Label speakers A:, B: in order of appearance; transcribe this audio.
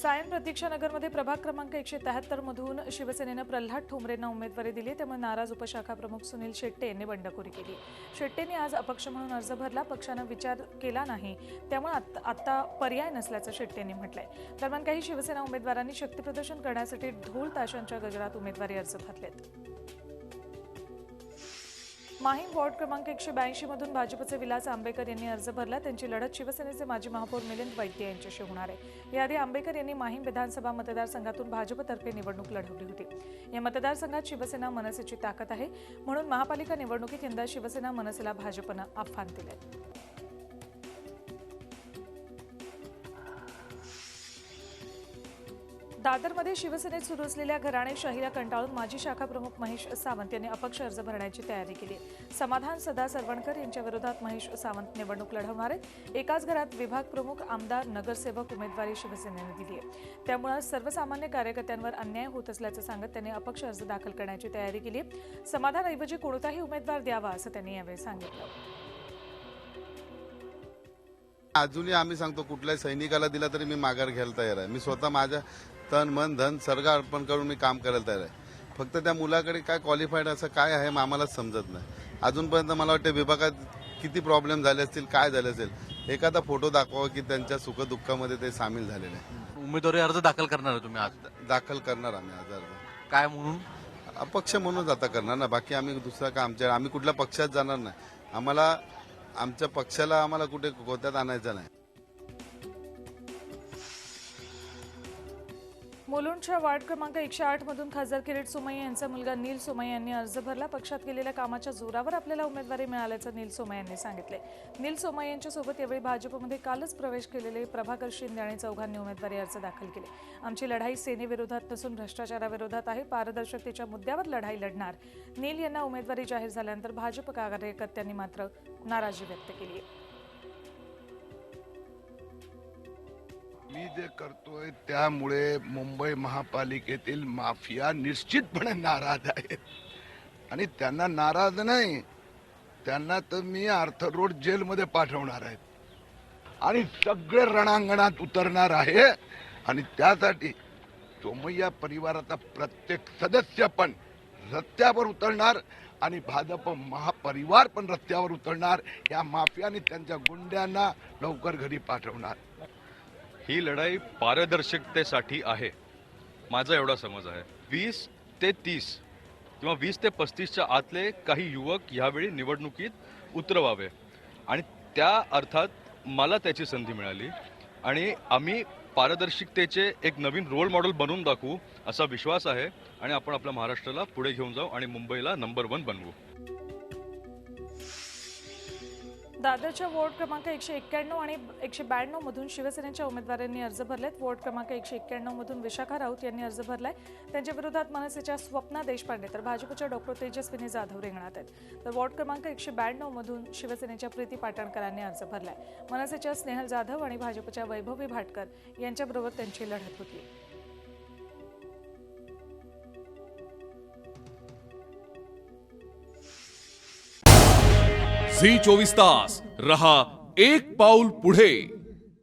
A: सायन प्रतीक्षानगरमध्ये प्रभाग क्रमांक 173 मधून शिवसेनेनं प्रल्हाद ठोंबरेंना उमेदवारी दिली, त्यामुळे नाराज उपशाखा प्रमुख सुनील शेट्टे यांनी बंडखोरी केली। शेट्टेंनी आज अपक्ष म्हणून अर्ज भरला, पक्षानं विचार केला नाही, त्यामुळे आता पर्याय नसल्याचं शेट्टेंनी म्हटलंय। दरम्यान काही शिवसेना उमेदवारांनी शक्तीप्रदर्शन करण्यासाठी ढोल ताशांच्या गजरात उमेदवारी अर्ज भरलेत। माहीम वॉर्ड क्रमांक 182 मधून भाजपचे विलास आंबेकर यांनी अर्ज भरला। त्यांची लढत शिवसेनेचे माजी महापौर मिलिंद वैद्य यांच्याशी होणार आहे। याआधी आंबेकर यांनी माहीम विधानसभा मतदारसंघातून भाजपतर्फे निवडणूक लढवली होती। या मतदारसंघात शिवसेना मनसेची ताकद आहे, म्हणून महापालिका निवडणुकीत यंदा शिवसेना मनसेला भाजपनं आव्हान दिलंय। दादरमध्ये शिवसेनेत सुरू असलेल्या घराणेशाहीला कंटाळून माजी शाखा प्रमुख महेश सावंत यांनी अपक्ष अर्ज भरण्याची तयारी केली आहे। समाधान सदा सरवणकर यांच्या विरोधात महेश सावंत निवडणूक लढवणार आहेत। एकाच घरात विभाग प्रमुख, आमदार, नगरसेवक उमेदवारी शिवसेनेने दिली आहे, त्यामुळे सर्वसामान्य कार्यकर्त्यांवर अन्याय होत असल्याचं सांगत त्यांनी अपक्ष अर्ज दाखल करण्याची तयारी केली आहे। समाधानऐवजी कोणताही उमेदवार द्यावा असं त्यांनी यावेळी सांगितलं।
B: अजूनही आम्ही सांगतो, कुठल्याही सैनिकाला दिला तरी मी माघार घ्यायला तयार आहे। मी स्वतः माझ्या तन मन धन सर्ग अर्पण करून मी काम करायला तयार आहे। फक्त त्या मुलाकडे काय क्वालिफाईड असं काय आहे आम्हाला समजत नाही। अजूनपर्यंत मला वाटतं विभागात किती प्रॉब्लेम झाले असतील, काय झाले असेल, एखादा फोटो दाखवा की त्यांच्या सुखदुःखामध्ये ते सामील झालेले आहे।
C: उमेदवारी अर्ज दाखल करणार आहे तुम्ही आज?
B: दाखल करणार आम्ही आज अर्ज।
C: काय म्हणून?
B: अपक्ष म्हणून आता करणार ना, बाकी आम्ही दुसरा काय आम्ही कुठल्या पक्षात जाणार नाही। आम्हाला आमच्या पक्षाला आम्हाला कुठे गोत्यात आणायचं नाही।
A: मुलुंडच्या वार्ड क्रमांक 108 मधून खासदार किरीट सोमय्या यांचा मुलगा नील सोमय्या यांनी अर्ज भरला। पक्षात केलेल्या कामाच्या जोरावर आपल्याला उमेदवारी मिळाल्याचं नील सोमय्या यांनी सांगितले। नील सोमय्या यांच्यासोबत यावेळी भाजपमध्ये कालच प्रवेश केलेले प्रभाकर शिंदे आणि चौघांनी उमेदवारी अर्ज दाखल केले। आमची लढाई सेनेविरोधात नसून भ्रष्टाचाराविरोधात आहे, पारदर्शकतेच्या मुद्द्यावर लढाई लढणार। नील यांना उमेदवारी जाहीर झाल्यानंतर भाजप कार्यकर्त्यांनी मात्र नाराजी व्यक्त केली आहे।
D: मी जे करतोय त्यामुळे मुंबई महापालिकेतील माफिया निश्चितपणे नाराज आहेत आणि त्यांना नाराज नाही, त्यांना तर मी आर्थर रोड जेलमध्ये पाठवणार आहे आणि सगळे रणांगणात उतरणार आहे। आणि त्यासाठी सोमय्या परिवाराचा प्रत्येक सदस्य पण रस्त्यावर उतरणार आणि भाजप महापरिवार पण रस्त्यावर उतरणार। या माफिया आणि त्यांच्या गुंड्यांना लवकर घरी पाठवणार।
E: ही लढाई पारदर्शकतेसाठी आहे, माझा एवढा समज आहे। 20 ते 30 किंवा 20 ते 35च्या आतले काही युवक यावेळी निवडणुकीत उतरवावे आणि त्या अर्थात मला त्याची संधी मिळाली आणि आम्ही पारदर्शकतेचे एक नवीन रोल मॉडेल बनवून दाखवू असा विश्वास आहे आणि आपण आपल्या महाराष्ट्राला पुढे घेऊन जाऊ आणि मुंबईला नंबर 1 बनवू।
A: दादरच्या वॉर्ड क्रमांक 191 आणि 192 मधून शिवसेनेच्या उमेदवारांनी अर्ज भरलेत। वॉर्ड क्रमांक 191 मधून विशाखा राऊत यांनी अर्ज भरलाय। त्यांच्या विरोधात मनसेच्या स्वप्ना देशपांडे तर भाजपच्या डॉक्टर तेजस्विनी जाधव रिंगणात आहेत। तर वॉर्ड क्रमांक 192 मधून शिवसेनेच्या प्रीती पाटणकरांनी अर्ज भरलाय। मनसेच्या स्नेहल जाधव आणि भाजपच्या वैभवी भाटकर यांच्याबरोबर त्यांची लढत होती।
F: झी 24 तास रहा एक पाऊल पुढे।